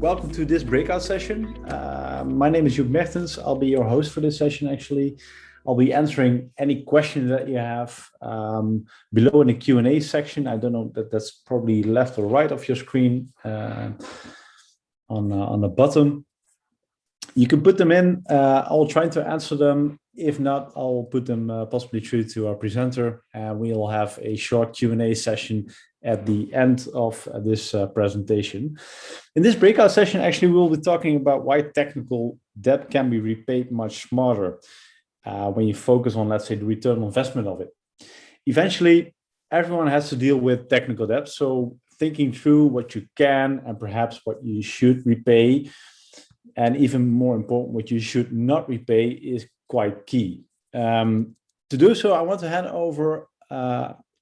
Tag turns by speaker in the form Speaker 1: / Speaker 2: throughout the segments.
Speaker 1: welcome to this breakout session. My name is Joep Mertens. I'll be your host for this session, actually. I'll be answering any questions that you have below in the Q&A section. I don't know that that's probably left or right of your screen on the bottom. You can put them in. I'll try to answer them. If not, I'll put them possibly through to our presenter, and we'll have a short Q&A session at the end of this presentation. In this breakout session, actually, we'll be talking about why technical debt can be repaid much smarter when you focus on, let's say, the return on investment of it. Eventually, everyone has to deal with technical debt, so thinking through what you can and perhaps what you should repay, and even more important, what you should not repay is quite key. To do so, I want to hand over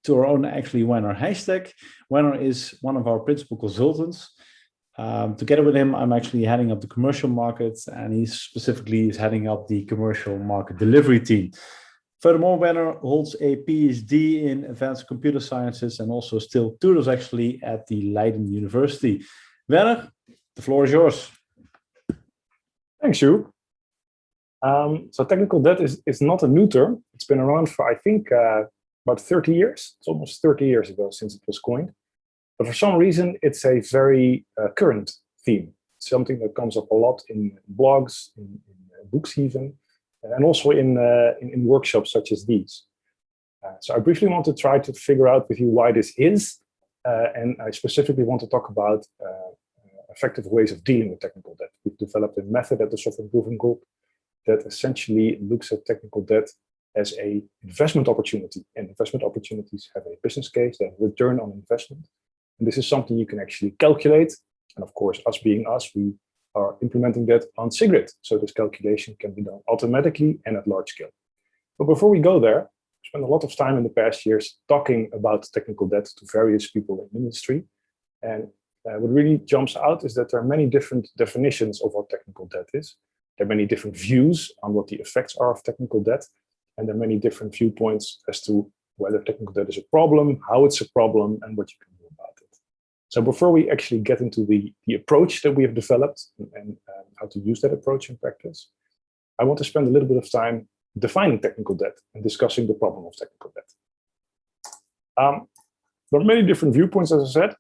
Speaker 1: to our own, actually, Werner Heijstek. Werner is one of our principal consultants. Together with him, I'm actually heading up the commercial markets, and he specifically is heading up the commercial market delivery team. Furthermore, Werner holds a PhD in advanced computer sciences and also still tutors actually at the Leiden University. Werner, the floor is yours.
Speaker 2: Thanks, Joep. So technical debt is not a new term. It's been around for, I think, about 30 years. It's almost 30 years ago since it was coined. But for some reason, it's a very current theme. It's something that comes up a lot in blogs, in books even, and also in workshops such as these. So I briefly want to try to figure out with you why this is. And I specifically want to talk about effective ways of dealing with technical debt. We've developed a method at the Software Improvement Group that essentially looks at technical debt as an investment opportunity. And investment opportunities have a business case, they have return on investment. And this is something you can actually calculate. And of course, us being us, we are implementing that on Sigrid. So this calculation can be done automatically and at large scale. But before we go there, we spent a lot of time in the past years talking about technical debt to various people in the industry. And what really jumps out is that there are many different definitions of what technical debt is. There are many different views on what the effects are of technical debt. And there are many different viewpoints as to whether technical debt is a problem, how it's a problem, and what you can do about it. So before we actually get into the approach that we have developed and how to use that approach in practice, I want to spend a little bit of time defining technical debt and discussing the problem of technical debt. There are many different viewpoints, as I said.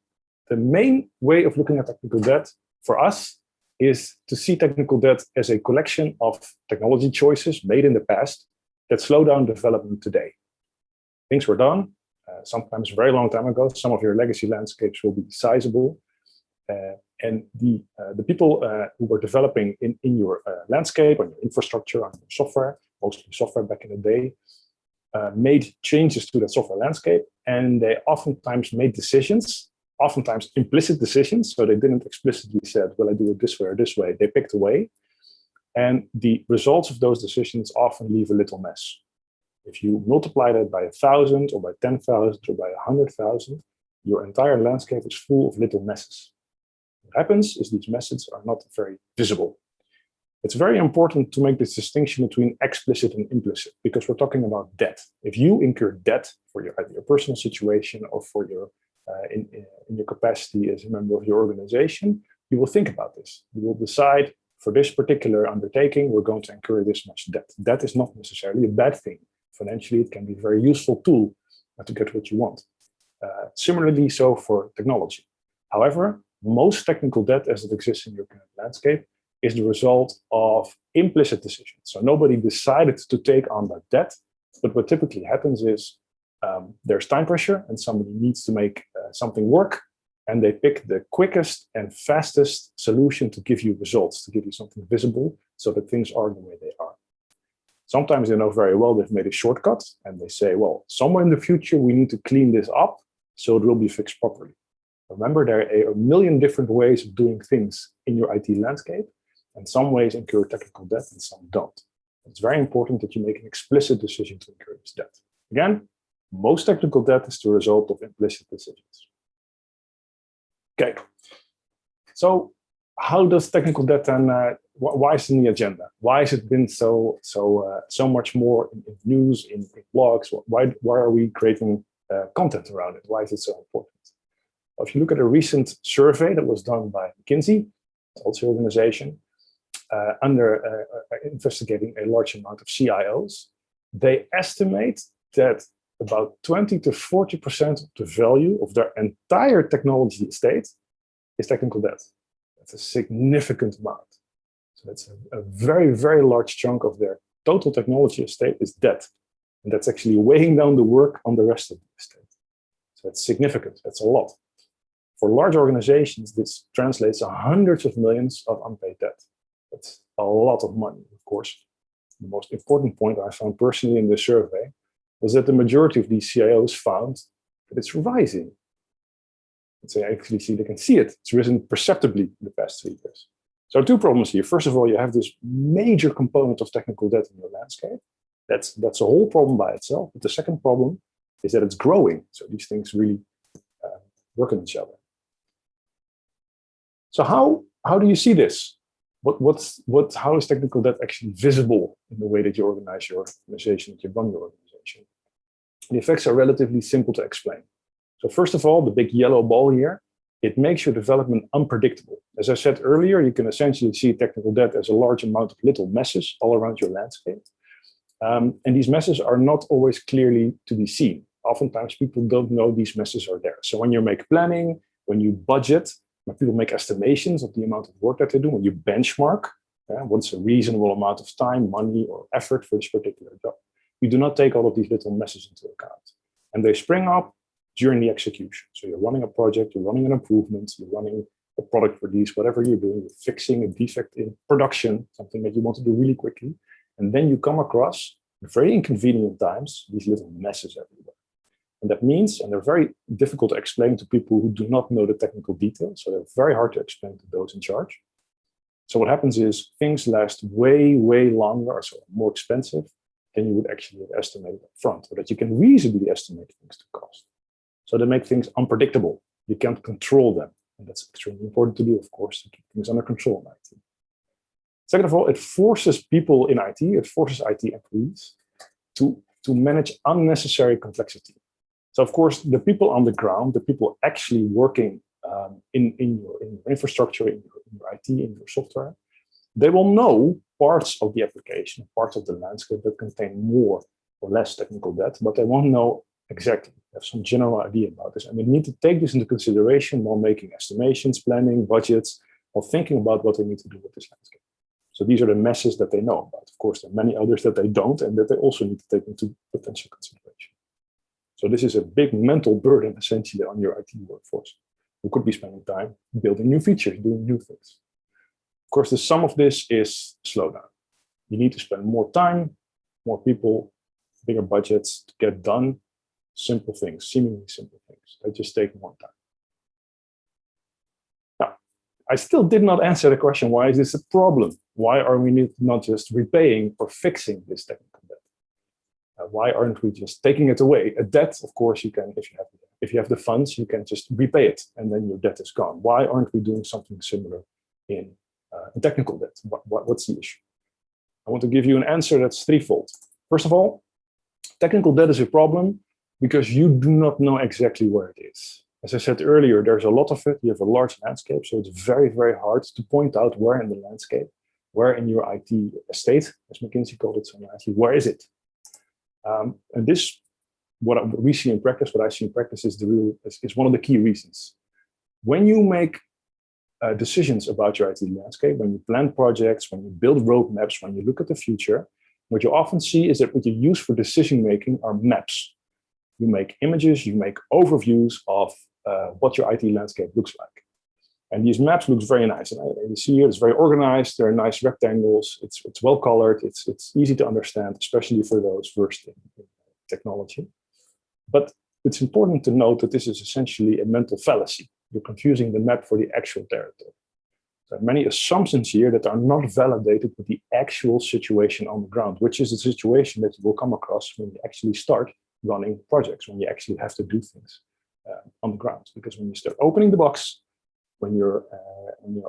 Speaker 2: The main way of looking at technical debt for us is to see technical debt as a collection of technology choices made in the past that slow down development today. Things were done, sometimes a very long time ago. Some of your legacy landscapes will be sizable. And the people who were developing in your landscape, on your infrastructure, on your software, mostly software back in the day, made changes to that software landscape. And they oftentimes made decisions, oftentimes implicit decisions. So they didn't explicitly said, well, I do it this way or this way. They picked a way. And the results of those decisions often leave a little mess. If you multiply that by 1,000 or by 10,000 or by 100,000, your entire landscape is full of little messes. What happens is these messes are not very visible. It's very important to make this distinction between explicit and implicit, because we're talking about debt. If you incur debt for your personal situation or for your in your capacity as a member of your organization, you will think about this. You will decide, for this particular undertaking, we're going to incur this much debt. Debt is not necessarily a bad thing. Financially, it can be a very useful tool to get what you want. Similarly, so for technology. However, most technical debt as it exists in your current landscape is the result of implicit decisions. So nobody decided to take on that debt, but what typically happens is there's time pressure and somebody needs to make something work, and they pick the quickest and fastest solution to give you results, to give you something visible so that things are the way they are. Sometimes they know very well they've made a shortcut and they say, well, somewhere in the future, we need to clean this up so it will be fixed properly. Remember, there are a million different ways of doing things in your IT landscape, and some ways incur technical debt and some don't. It's very important that you make an explicit decision to incur this debt. Again, most technical debt is the result of implicit decisions. Okay, so how does technical debt and why is it in the agenda? Why has it been so much more in news, in blogs? Why are we creating content around it? Why is it so important? If you look at a recent survey that was done by McKinsey, also organization, investigating a large amount of CIOs, they estimate that about 20 to 40% of the value of their entire technology estate is technical debt. That's a significant amount. So that's a very, very large chunk of their total technology estate is debt. And that's actually weighing down the work on the rest of the estate. So that's significant. That's a lot. For large organizations, this translates to hundreds of millions of unpaid debt. That's a lot of money, of course. The most important point I found personally in the survey was that the majority of these CIOs found that it's rising. So they actually see, they can see it. It's risen perceptibly in the past 3 years. So two problems here. First of all, you have this major component of technical debt in your landscape. That's a whole problem by itself. But the second problem is that it's growing. So these things really work on each other. So how do you see this? How is technical debt actually visible in the way that you organize your organization, that you run your organization? The effects are relatively simple to explain. So first of all, the big yellow ball here, it makes your development unpredictable. As I said earlier, you can essentially see technical debt as a large amount of little messes all around your landscape. And these messes are not always clearly to be seen. Oftentimes people don't know these messes are there. So when you make planning, when you budget, when people make estimations of the amount of work that they do, when you benchmark, what's a reasonable amount of time, money, or effort for this particular job, you do not take all of these little messes into account. And they spring up during the execution. So you're running a project, you're running an improvement, you're running a product release, whatever you're doing, you're fixing a defect in production, something that you want to do really quickly. And then you come across, at very inconvenient times, these little messes everywhere. And that means, and they're very difficult to explain to people who do not know the technical details, so they're very hard to explain to those in charge. So what happens is things last way, way longer, so more expensive than you would actually have estimated up front, or that you can reasonably estimate things to cost. So they make things unpredictable. You can't control them. And that's extremely important to do, of course, to keep things under control in IT. Second of all, it forces people in IT, it forces IT employees to manage unnecessary complexity. So of course, the people on the ground, the people actually working in your infrastructure, in your IT, in your software, they will know parts of the application, parts of the landscape that contain more or less technical debt, but they won't know exactly, have some general idea about this. And we need to take this into consideration while making estimations, planning, budgets, or thinking about what they need to do with this landscape. So these are the messes that they know about. Of course, there are many others that they don't, and that they also need to take into potential consideration. So this is a big mental burden, essentially, on your IT workforce, who could be spending time building new features, doing new things. Of course, the sum of this is slowdown. You need to spend more time, more people, bigger budgets to get done simple things, seemingly simple things. They just take more time. Now, I still did not answer the question, why is this a problem? Why are we not just repaying or fixing this technical debt? Why aren't we just taking it away? A debt, of course, you can, if you have the funds, you can just repay it, and then your debt is gone. Why aren't we doing something similar in technical debt? What's the issue? I want to give you an answer that's threefold. First of all, technical debt is a problem because you do not know exactly where it is. As I said earlier, there's a lot of it. You have a large landscape, so it's very, very hard to point out where in the landscape, where in your IT estate, as McKinsey called it so nicely, where is it? And this, what we see in practice, what I see in practice is one of the key reasons. When you make decisions about your IT landscape, when you plan projects, when you build roadmaps, when you look at the future, what you often see is that what you use for decision-making are maps. You make images, you make overviews of what your IT landscape looks like. And these maps look very nice. And you see here, it's very organized. There are nice rectangles. It's well colored. It's easy to understand, especially for those versed in technology. But it's important to note that this is essentially a mental fallacy. You're confusing the map for the actual territory. There are many assumptions here that are not validated with the actual situation on the ground, which is the situation that you will come across when you actually start running projects, when you actually have to do things on the ground. Because when you start opening the box, when you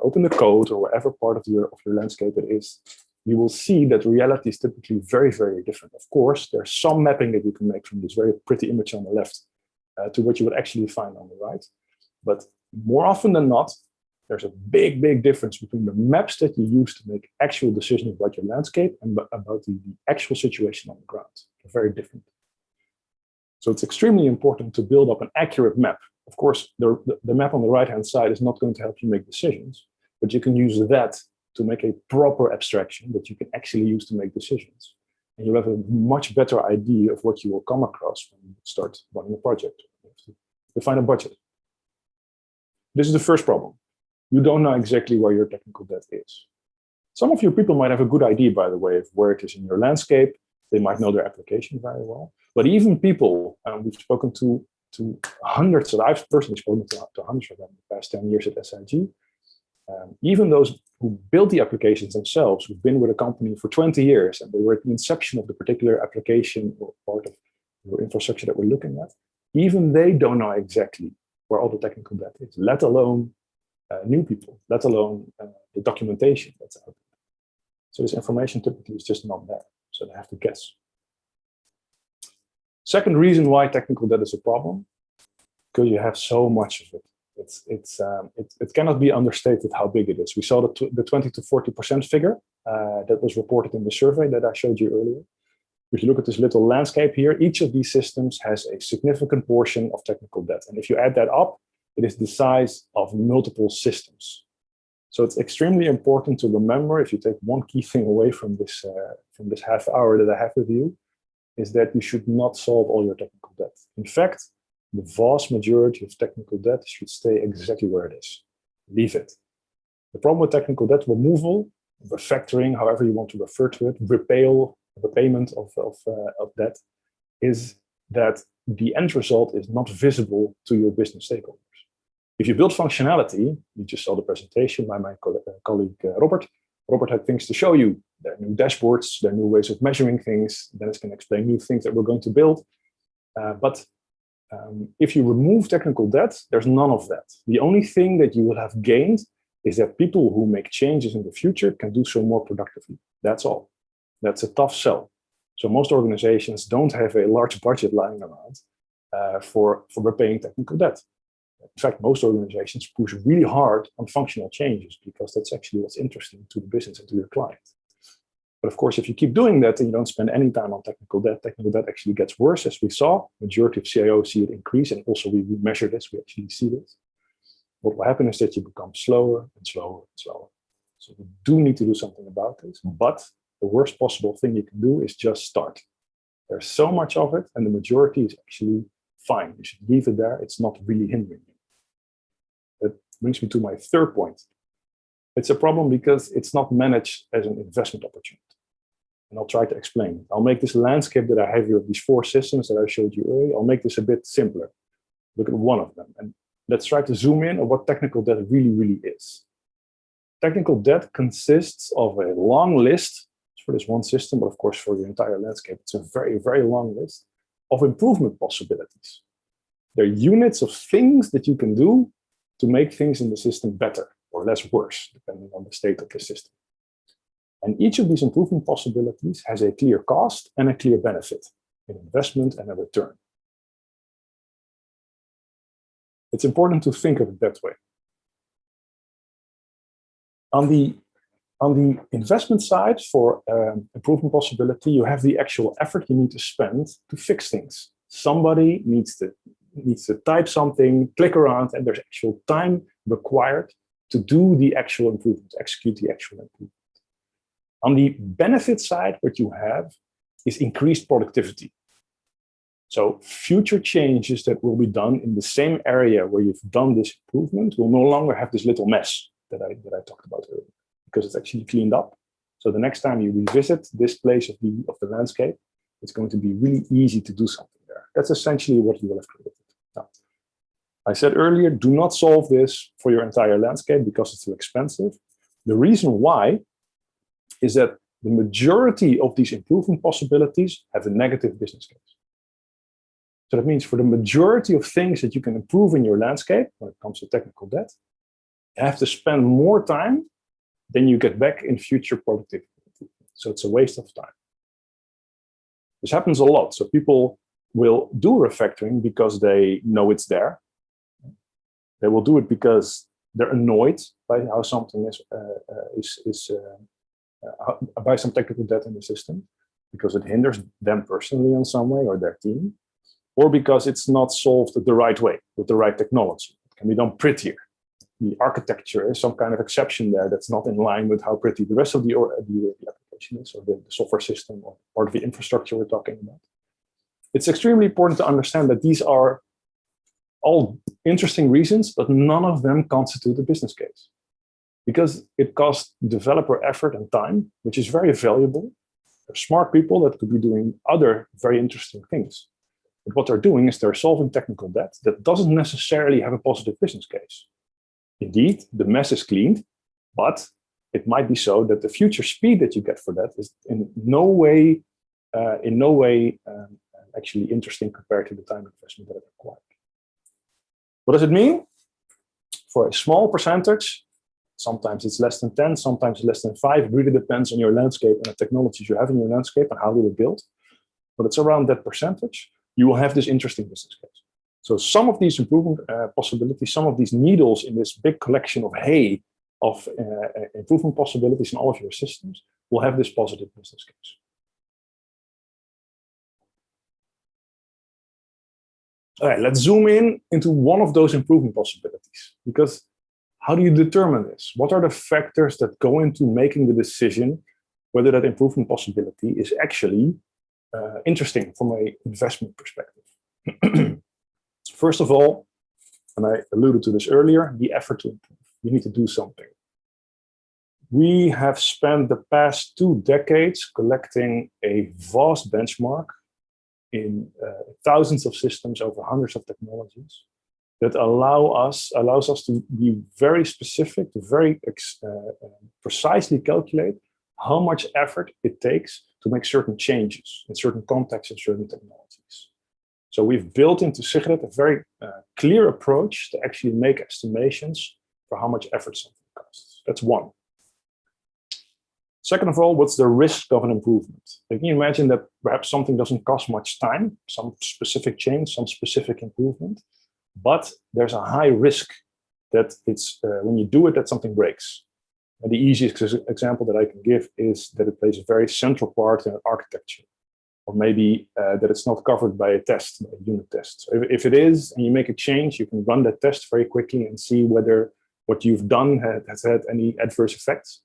Speaker 2: open the code or whatever part of your landscape it is, you will see that reality is typically very, very different. Of course, there's some mapping that you can make from this very pretty image on the left to what you would actually find on the right. But more often than not, There's a big, big difference between the maps that you use to make actual decisions about your landscape and about the actual situation on the ground. They're very different. So it's extremely important to build up an accurate map. Of course, the map on the right-hand side is not going to help you make decisions, but you can use that to make a proper abstraction that you can actually use to make decisions. And you'll have a much better idea of what you will come across when you start running a project. You have to define a budget. This is the first problem. You don't know exactly where your technical debt is. Some of your people might have a good idea, by the way, of where it is in your landscape. They might know their application very well. But even people, we've spoken to hundreds, that I've personally spoken to hundreds of them in the past 10 years at SIG. Even those who built the applications themselves, who've been with a company for 20 years, and they were at the inception of the particular application or part of your infrastructure that we're looking at, even they don't know exactly where all the technical debt is, let alone new people, let alone the documentation that's out there. So this information typically is just not there, so they have to guess. Second reason why technical debt is a problem, because you have so much of it. It cannot be understated how big it is. We saw the 20 to 40% figure that was reported in the survey that I showed you earlier. If you look at this little landscape here, each of these systems has a significant portion of technical debt. And if you add that up, it is the size of multiple systems. So it's extremely important to remember, if you take one key thing away from this half hour that I have with you, is that you should not solve all your technical debt. In fact, the vast majority of technical debt should stay exactly where it is. Leave it. The problem with technical debt removal, refactoring, however you want to refer to it, repayment of debt, is that the end result is not visible to your business stakeholders. If you build functionality, you just saw the presentation by my colleague Robert. Robert had things to show you. There are new dashboards, there are new ways of measuring things. Dennis can explain new things that we're going to build. But if you remove technical debt, there's none of that. The only thing that you will have gained is that people who make changes in the future can do so more productively. That's all. That's a tough sell. So most organizations don't have a large budget lying around for repaying technical debt. In fact, most organizations push really hard on functional changes because that's actually what's interesting to the business and to your client. But of course, if you keep doing that and you don't spend any time on technical debt actually gets worse, as we saw. Majority of CIOs see it increase, and also we measure this, we actually see this. What will happen is that you become slower and slower and slower. So we do need to do something about this, but the worst possible thing you can do is just start. There's so much of it, and the majority is actually fine. You should leave it there. It's not really hindering you. That brings me to my third point. It's a problem because it's not managed as an investment opportunity. And I'll try to explain it. I'll make this landscape that I have here of these four systems that I showed you earlier, I'll make this a bit simpler. Look at one of them. And let's try to zoom in on what technical debt really, really is. Technical debt consists of a long list for this one system, but of course for the entire landscape, it's a very, very long list of improvement possibilities. They're units of things that you can do to make things in the system better or less worse, depending on the state of the system. And each of these improvement possibilities has a clear cost and a clear benefit, an investment and a return. It's important to think of it that way. On the investment side for improvement possibility, you have the actual effort you need to spend to fix things. Somebody needs to type something, click around, and there's actual time required to do the actual improvement, to execute the actual improvement. On the benefit side, what you have is increased productivity. So future changes that will be done in the same area where you've done this improvement will no longer have this little mess that I talked about earlier, because it's actually cleaned up. So the next time you revisit this place of the landscape, it's going to be really easy to do something there. That's essentially what you will have created. Now, I said earlier, do not solve this for your entire landscape because it's too expensive. The reason why is that the majority of these improvement possibilities have a negative business case. So that means for the majority of things that you can improve in your landscape, when it comes to technical debt, you have to spend more time than you get back in future productivity. So it's a waste of time. This happens a lot. So people will do refactoring because they know it's there. They will do it because they're annoyed by how something by some technical debt in the system, because it hinders them personally in some way or their team, or because it's not solved the right way with the right technology. It can be done prettier. The architecture is some kind of exception there that's not in line with how pretty the rest of the application is, or the software system, or part of the infrastructure we're talking about. It's extremely important to understand that these are all interesting reasons, but none of them constitute a business case, because it costs developer effort and time, which is very valuable. They're smart people that could be doing other very interesting things. But what they're doing is they're solving technical debt that doesn't necessarily have a positive business case. Indeed, the mess is cleaned, but it might be so that the future speed that you get for that is in no way actually interesting compared to the time investment that it required. What does it mean? For a small percentage, sometimes it's less than 10, sometimes less than 5. It really depends on your landscape and the technologies you have in your landscape and how they were built. But it's around that percentage, you will have this interesting business case. So some of these improvement possibilities, some of these needles in this big collection of hay of improvement possibilities in all of your systems will have this positive business case. All right, let's zoom in into one of those improvement possibilities, because how do you determine this? What are the factors that go into making the decision whether that improvement possibility is actually interesting from an investment perspective? First of all, and I alluded to this earlier, the effort to improve. You need to do something. We have spent the past 2 decades collecting a vast benchmark in thousands of systems over hundreds of technologies that allows us to be very specific, to very precisely calculate how much effort it takes to make certain changes in certain contexts and certain technologies. So we've built into Sigrid a very clear approach to actually make estimations for how much effort something costs. That's one. Second of all, what's the risk of an improvement? Can you imagine that perhaps something doesn't cost much time, some specific change, some specific improvement, but there's a high risk that it's when you do it, that something breaks. And the easiest example that I can give is that it plays a very central part in an architecture, or maybe that it's not covered by a test, a unit test. So if it is, and you make a change, you can run that test very quickly and see whether what you've done has had any adverse effects.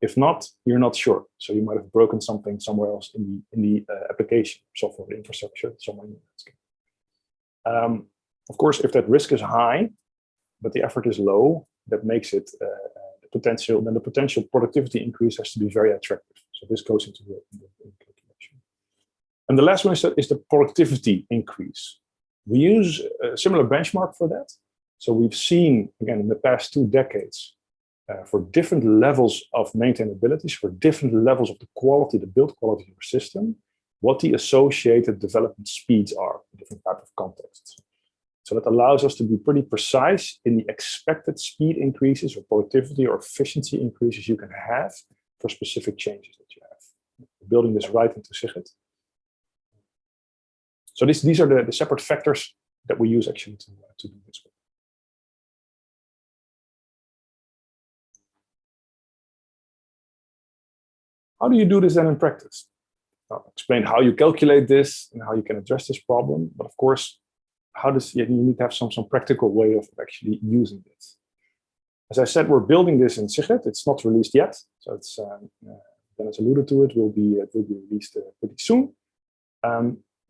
Speaker 2: If not, you're not sure. So you might have broken something somewhere else in the application, software, infrastructure, somewhere in the landscape. Of course, if that risk is high, but the effort is low, that makes it the potential productivity increase has to be very attractive. So this goes into the calculation. And the last one is the productivity increase. We use a similar benchmark for that. So we've seen, again, in the past 2 decades, for different levels of maintainability, for different levels of the quality, the build quality of your system, what the associated development speeds are in different types of contexts. So that allows us to be pretty precise in the expected speed increases or productivity or efficiency increases you can have for specific changes that you have. We're building this right into Sigrid. So these are the separate factors that we use actually to do this work. How do you do this then in practice? I'll explain how you calculate this and how you can address this problem. But of course, you need to have some practical way of actually using this. As I said, we're building this in Sigrid. It's not released yet. So it's, Dennis alluded to it, will be released pretty soon.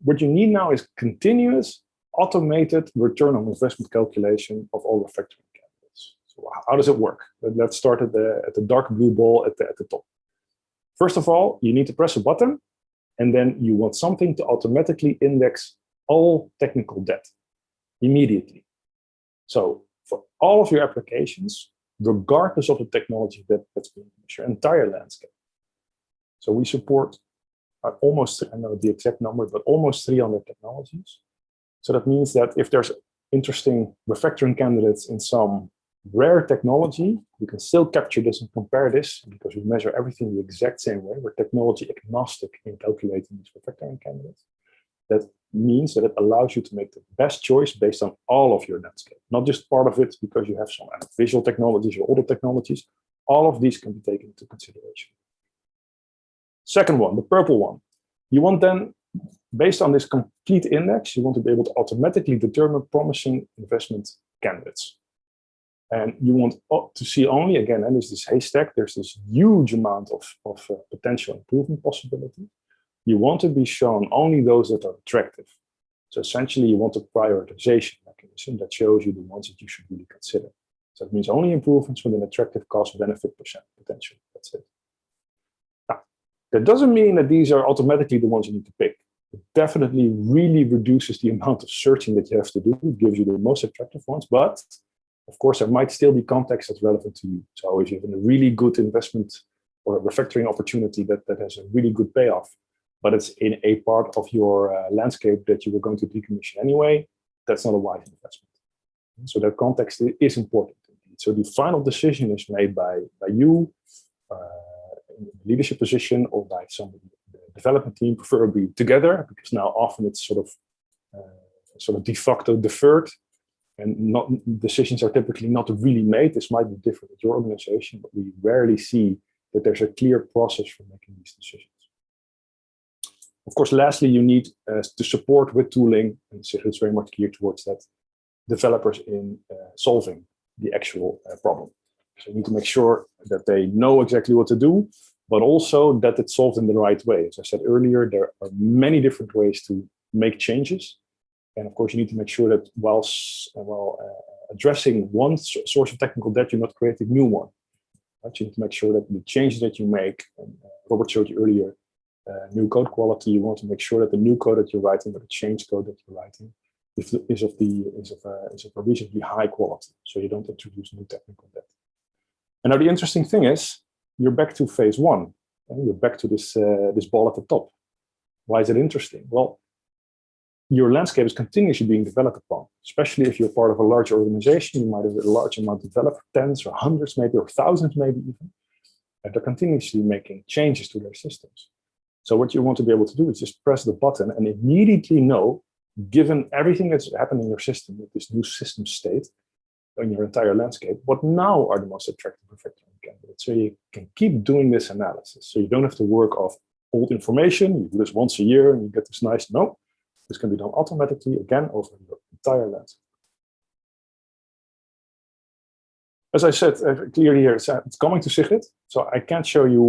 Speaker 2: What you need now is continuous automated return on investment calculation of all refactoring candidates. So how does it work? Let's start at the dark blue ball at the top. First of all, you need to press a button, and then you want something to automatically index all technical debt immediately. So for all of your applications, regardless of the technology that's being used, your entire landscape. So we support almost, I know the exact number, but almost 300 technologies. So that means that if there's interesting refactoring candidates in some rare technology, you can still capture this and compare this, because we measure everything the exact same way. We're technology agnostic in calculating these refactoring candidates. That means that it allows you to make the best choice based on all of your landscape, not just part of it because you have some visual technologies or other technologies. All of these can be taken into consideration. Second one, the purple one. You want then, based on this complete index, you want to be able to automatically determine promising investment candidates. And you want to see only, again, and there's this haystack, there's this huge amount of potential improvement possibility. You want to be shown only those that are attractive. So essentially, you want a prioritization mechanism that shows you the ones that you should really consider. So it means only improvements with an attractive cost-benefit potential. That's it. Now, that doesn't mean that these are automatically the ones you need to pick. It definitely really reduces the amount of searching that you have to do. It gives you the most attractive ones, but of course, there might still be context that's relevant to you. So if you have a really good investment or a refactoring opportunity that has a really good payoff, but it's in a part of your landscape that you were going to decommission anyway, that's not a wise investment. So that context is important indeed. So the final decision is made by you in the leadership position or by somebody in the development team, preferably together, because now often it's sort of de facto deferred. And decisions are typically not really made. This might be different at your organization, but we rarely see that there's a clear process for making these decisions. Of course, lastly, you need to support with tooling, and Sigrid is very much geared towards that, developers in solving the actual problem. So you need to make sure that they know exactly what to do, but also that it's solved in the right way. As I said earlier, there are many different ways to make changes. And of course, you need to make sure that while addressing one source of technical debt, you're not creating a new one. Right? You need to make sure that the changes that you make, and Robert showed you earlier, new code quality, you want to make sure that the new code that you're writing or the change code that you're writing is of a reasonably high quality, so you don't introduce new technical debt. And now the interesting thing is, you're back to phase one, and you're back to this ball at the top. Why is it interesting? Well, your landscape is continuously being developed upon, especially if you're part of a large organization. You might have a large amount of developers, tens or hundreds maybe, or thousands maybe even, and they're continuously making changes to their systems. So what you want to be able to do is just press the button and immediately know, given everything that's happening in your system with this new system state in your entire landscape, what now are the most attractive refactoring candidates. So you can keep doing this analysis. So you don't have to work off old information. You do this once a year and you get this nice, no. This can be done automatically, again, over your entire landscape. As I said clearly here, it's coming to Sigrid. So I can't show you,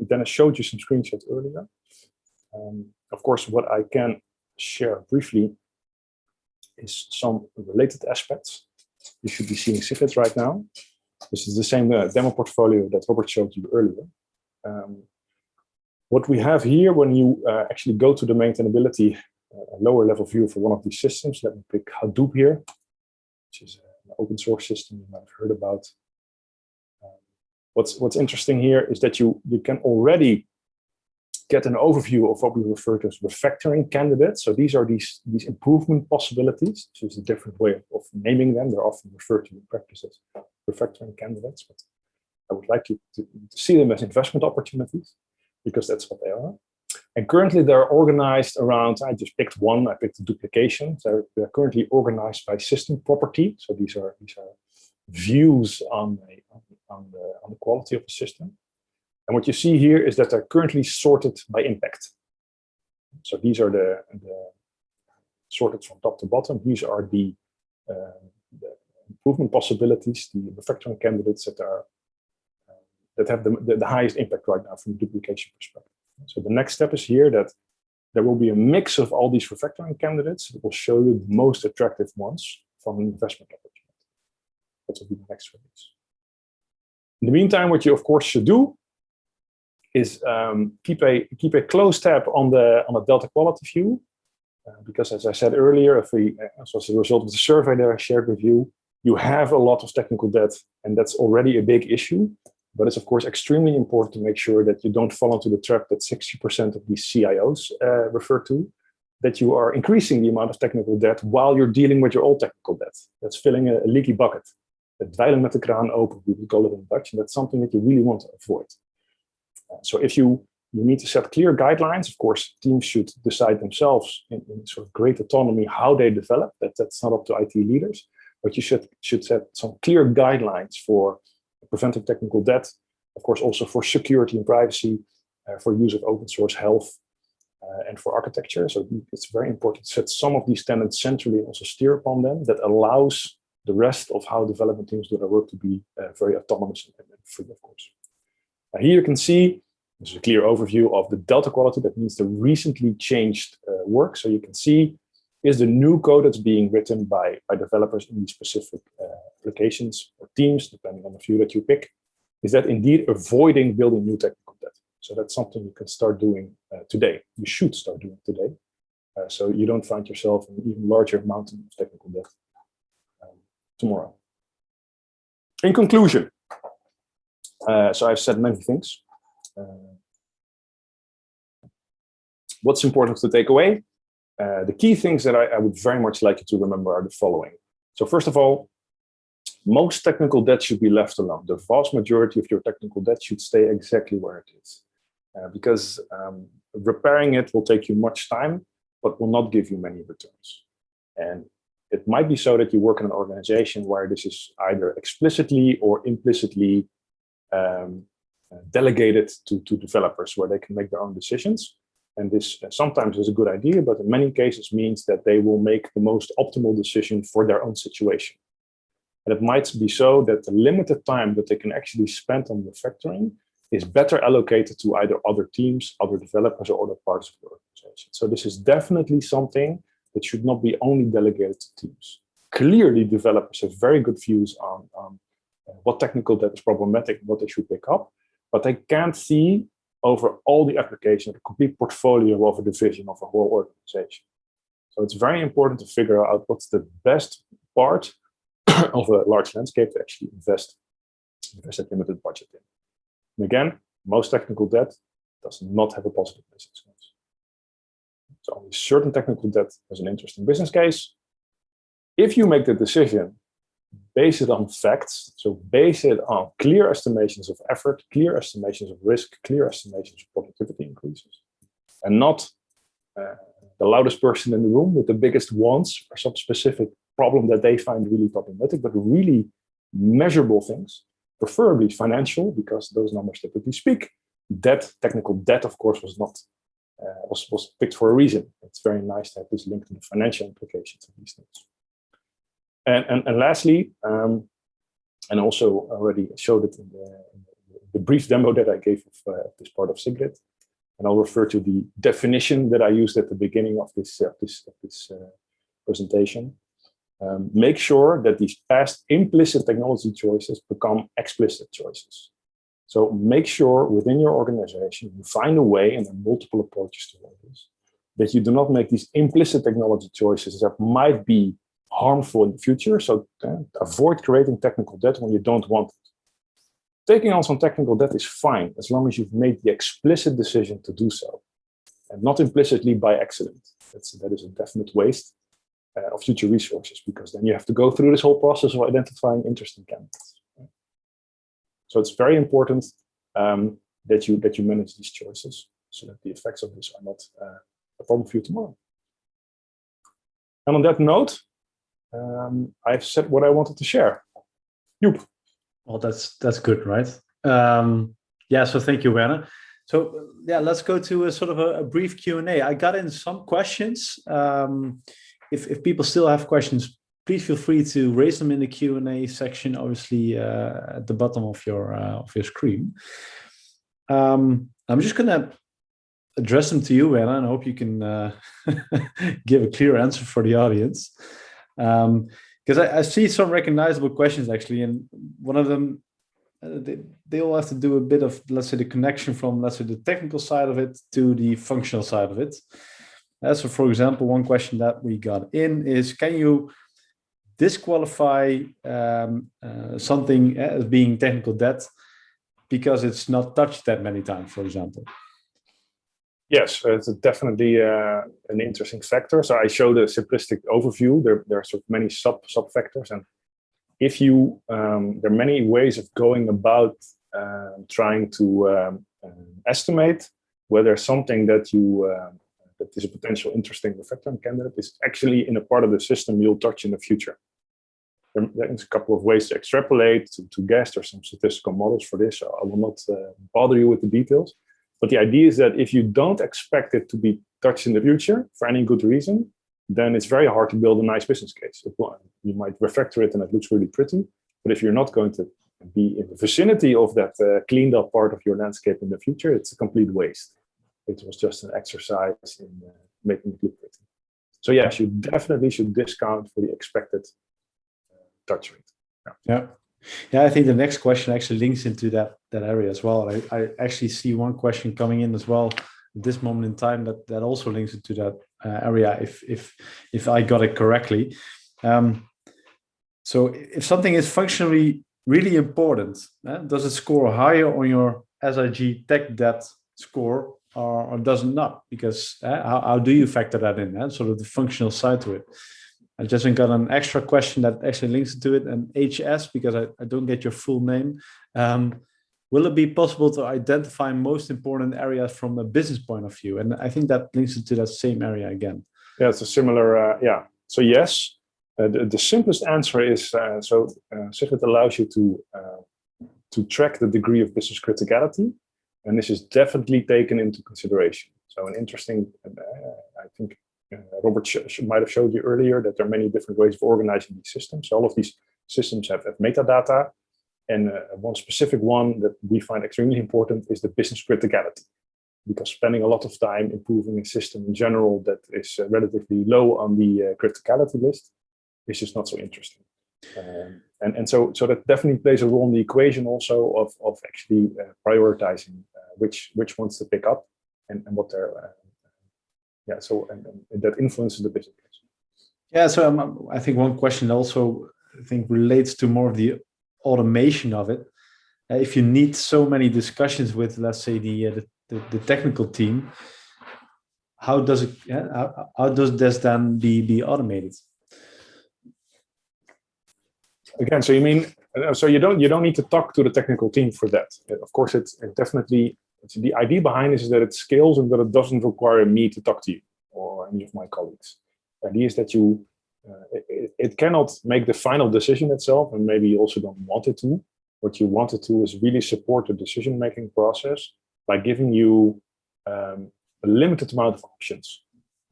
Speaker 2: Dennis showed you some screenshots earlier. Of course, what I can share briefly is some related aspects. You should be seeing Sigrid right now. This is the same demo portfolio that Robert showed you earlier. What we have here, when you actually go to the maintainability lower level view for one of these systems, let me pick Hadoop here, which is an open source system you might have heard about. What's interesting here is that you can already get an overview of what we refer to as refactoring candidates. So these are these improvement possibilities. So it's a different way of naming them. They're often referred to in practice as refactoring candidates, but I would like you to see them as investment opportunities, because that's what they are. And currently they're organized around, I just picked one, I picked duplication. So they're currently organized by system property. So these are views on the quality of the system. And what you see here is that they're currently sorted by impact. So these are the sorted from top to bottom. These are the improvement possibilities, the refactoring candidates that have the highest impact right now from a duplication perspective. So the next step is here that there will be a mix of all these refactoring candidates that will show you the most attractive ones from an investment opportunity. That will be the next release. In the meantime, what you of course should do is keep a close tab on the delta quality view, because as I said earlier, as a result of the survey that I shared with you, you have a lot of technical debt, and that's already a big issue. But it's of course extremely important to make sure that you don't fall into the trap that 60% of these CIOs refer to, that you are increasing the amount of technical debt while you're dealing with your old technical debt. That's filling a leaky bucket. Dat dweilen met de kraan open, we call it in Dutch, and that's something that you really want to avoid. So if you you need to set clear guidelines. Of course, teams should decide themselves in sort of great autonomy how they develop. That's not up to IT leaders, but you should set some clear guidelines for preventing technical debt. Of course, also for security and privacy, for use of open source health, and for architecture. So it's very important to set some of these standards centrally and also steer upon them. That allows the rest of how development teams do their work to be very autonomous and free, of course. Now here you can see, this is a clear overview of the delta quality. That means the recently changed work. So you can see, is the new code that's being written by developers in these specific applications or teams, depending on the view that you pick, is that indeed avoiding building new technical debt. So that's something you can start doing today. You should start doing today. So you don't find yourself in an even larger mountain of technical debt tomorrow. In conclusion, so I've said many things. What's important to take away? The key things that I would very much like you to remember are the following. So first of all, most technical debt should be left alone. The vast majority of your technical debt should stay exactly where it is. Because repairing it will take you much time, but will not give you many returns. And it might be so that you work in an organization where this is either explicitly or implicitly delegated to developers, where they can make their own decisions. And this sometimes is a good idea, but in many cases means that they will make the most optimal decision for their own situation. And it might be so that the limited time that they can actually spend on refactoring is better allocated to either other teams, other developers, or other parts of the organization. So this is definitely something that should not be only delegated to teams. Clearly, developers have very good views on what technical debt is problematic and what they should pick up, but they can't see over all the applications, the complete portfolio of a division of a whole organization. So it's very important to figure out what's the best part of a large landscape to actually invest a limited budget in. And again, most technical debt does not have a positive business case. So only certain technical debt has an interesting business case. If you make the decision, base it on facts, so base it on clear estimations of effort, clear estimations of risk, clear estimations of productivity increases, and not the loudest person in the room with the biggest wants or some specific problem that they find really problematic, but really measurable things, preferably financial, because those numbers typically speak. Debt, technical debt, of course, was not was picked for a reason. It's very nice to have this link to the financial implications of these things. And lastly, and also already showed it in the brief demo that I gave of this part of Sigrid, and I'll refer to the definition that I used at the beginning of this presentation. Make sure that these past implicit technology choices become explicit choices. So make sure within your organization you find a way, and there are multiple approaches to all this, that you do not make these implicit technology choices that might be harmful in the future. So avoid creating technical debt when you don't want it. Taking on some technical debt is fine as long as you've made the explicit decision to do so, and not implicitly by accident. That is a definite waste of future resources, because then you have to go through this whole process of identifying interesting candidates. So it's very important that you manage these choices so that the effects of this are not a problem for you tomorrow. And on that note, I've said what I wanted to share. Joep.
Speaker 1: Well, that's good, right? Yeah, so thank you, Werner. So yeah, let's go to a sort of a brief Q&A. I got in some questions. If people still have questions, please feel free to raise them in the Q&A section, obviously at the bottom of your screen. I'm just going to address them to you, Werner, and I hope you can give a clear answer for the audience. Because I see some recognizable questions, actually, and one of them, they all have to do a bit of, let's say, the connection from, let's say, the technical side of it to the functional side of it. So, for example, one question that we got in is, can you disqualify something as being technical debt because it's not touched that many times, for example?
Speaker 2: Yes, it's definitely an interesting factor. So I showed a simplistic overview. There are sort of many sub factors, and if you there are many ways of going about trying to estimate whether something that you that is a potential interesting refactoring candidate is actually in a part of the system you'll touch in the future. There's a couple of ways to extrapolate, to guess. There's some statistical models for this, so I will not bother you with the details. But the idea is that if you don't expect it to be touched in the future for any good reason, then it's very hard to build a nice business case. You might refactor it and it looks really pretty, but if you're not going to be in the vicinity of that cleaned up part of your landscape in the future, it's a complete waste. It was just an exercise in making it look pretty. So yes, you definitely should discount for the expected touch rate.
Speaker 1: Yeah, I think the next question actually links into that area as well. I actually see one question coming in as well at this moment in time that also links into that area, if I got it correctly. So if something is functionally really important, does it score higher on your SIG tech debt score or does it not? Because how do you factor that in? Sort of the functional side to it. I just got an extra question that actually links to it, and HS, because I don't get your full name. Will it be possible to identify most important areas from a business point of view? And I think that links to that same area again.
Speaker 2: Yeah, it's a similar, So yes, the simplest answer is, Sigrid allows you to track the degree of business criticality. And this is definitely taken into consideration. So an interesting, I think, Robert might have showed you earlier that there are many different ways of organizing these systems. So all of these systems have metadata. And one specific one that we find extremely important is the business criticality. Because spending a lot of time improving a system in general that is relatively low on the criticality list is just not so interesting. And so that definitely plays a role in the equation also of actually prioritizing which ones to pick up and what they're and that influences the business case.
Speaker 1: Yeah, so I think one question also relates to more of the automation of it. If you need so many discussions with, let's say, the technical team, how does this then be automated?
Speaker 2: Again, so you mean so you don't need to talk to the technical team for that. Of course, it definitely. The idea behind this is that it scales and that it doesn't require me to talk to you or any of my colleagues. The idea is that it cannot make the final decision itself, and maybe you also don't want it to. What you want it to is really support the decision-making process by giving you a limited amount of options.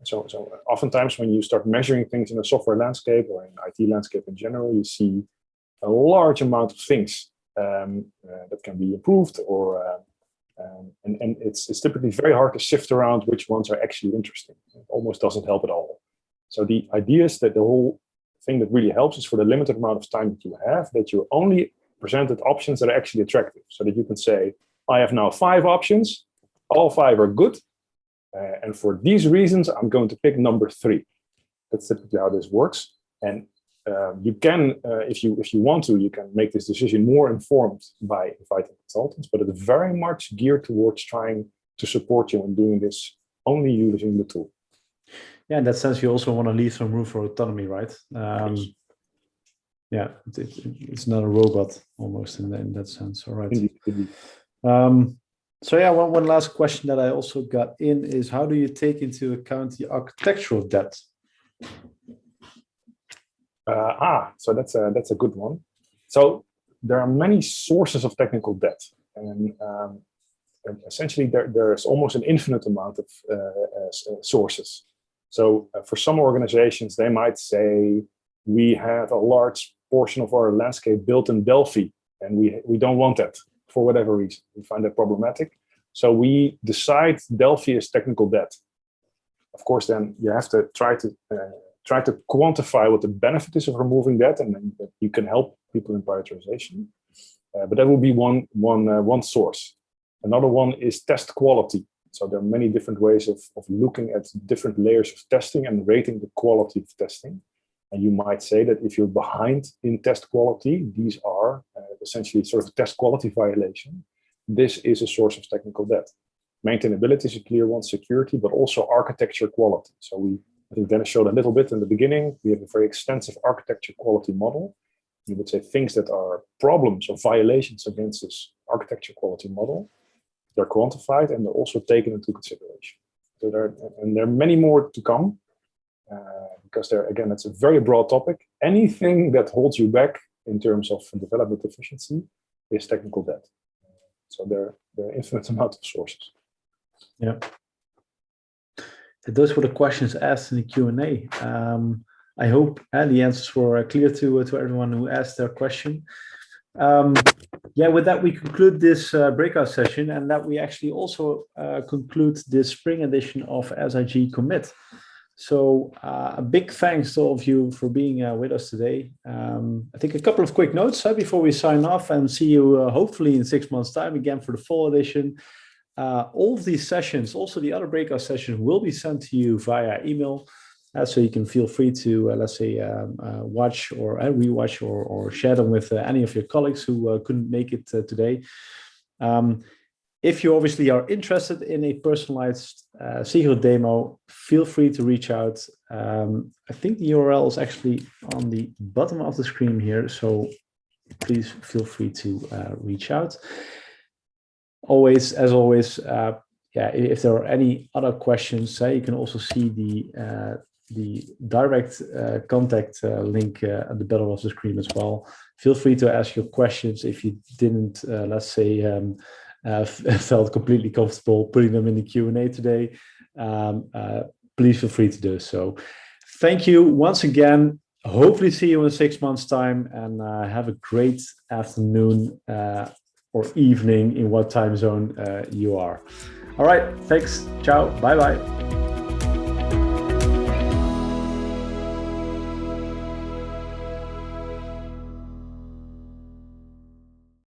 Speaker 2: So oftentimes when you start measuring things in a software landscape or in IT landscape in general, you see a large amount of things that can be improved and it's typically very hard to sift around which ones are actually interesting. It almost doesn't help at all. So the idea is that the whole thing that really helps is for the limited amount of time that you have, that you're only presented options that are actually attractive. So that you can say, I have now 5 options, all 5 are good. And for these reasons, I'm going to pick number 3. That's typically how this works. And you can, if you want to, you can make this decision more informed by inviting consultants, but it's very much geared towards trying to support you in doing this only using the tool.
Speaker 1: Yeah, in that sense, you also want to leave some room for autonomy, right?
Speaker 2: Yes.
Speaker 1: Yeah, it's not a robot almost in that sense. All right.
Speaker 2: Indeed.
Speaker 1: So yeah, one last question that I also got in is, how do you take into account the architectural debt?
Speaker 2: So that's a good one. So there are many sources of technical debt, and essentially there's almost an infinite amount of sources. So for some organizations, they might say, we have a large portion of our landscape built in Delphi, and we don't want that for whatever reason. We find that problematic. So we decide Delphi is technical debt. Of course, then you have to try to quantify what the benefit is of removing that, and then you can help people in prioritization. But that will be one source. Another one is test quality. So there are many different ways of looking at different layers of testing and rating the quality of testing. And you might say that if you're behind in test quality, these are essentially sort of test quality violation. This is a source of technical debt. Maintainability is a clear one, security, but also architecture quality. So I think Dennis showed a little bit in the beginning. We have a very extensive architecture quality model. You would say things that are problems or violations against this architecture quality model. they're quantified, and they're also taken into consideration. So there are many more to come, because again, it's a very broad topic. Anything that holds you back in terms of development efficiency is technical debt. So there are infinite amount of sources.
Speaker 1: Yeah. So those were the questions asked in the Q&A. I hope the answers were clear to everyone who asked their question. With that, we conclude this breakout session, and that we actually also conclude this spring edition of SIG Commit. So a big thanks to all of you for being with us today. I think a couple of quick notes before we sign off and see you hopefully in 6 months' time again for the fall edition. All of these sessions, also the other breakout sessions, will be sent to you via email. So you can feel free to, let's say, watch or rewatch or share them with any of your colleagues who couldn't make it today. If you obviously are interested in a personalized Sigrid demo, feel free to reach out. I think the URL is actually on the bottom of the screen here, so please feel free to reach out. As always, if there are any other questions, you can also see the direct contact link at the bottom of the screen as well. Feel free to ask your questions if you didn't, let's say, felt completely comfortable putting them in the Q&A today. Please feel free to do so. Thank you once again. Hopefully see you in 6 months' time, and have a great afternoon or evening in what time zone you are. All right, thanks. Ciao. Bye-bye.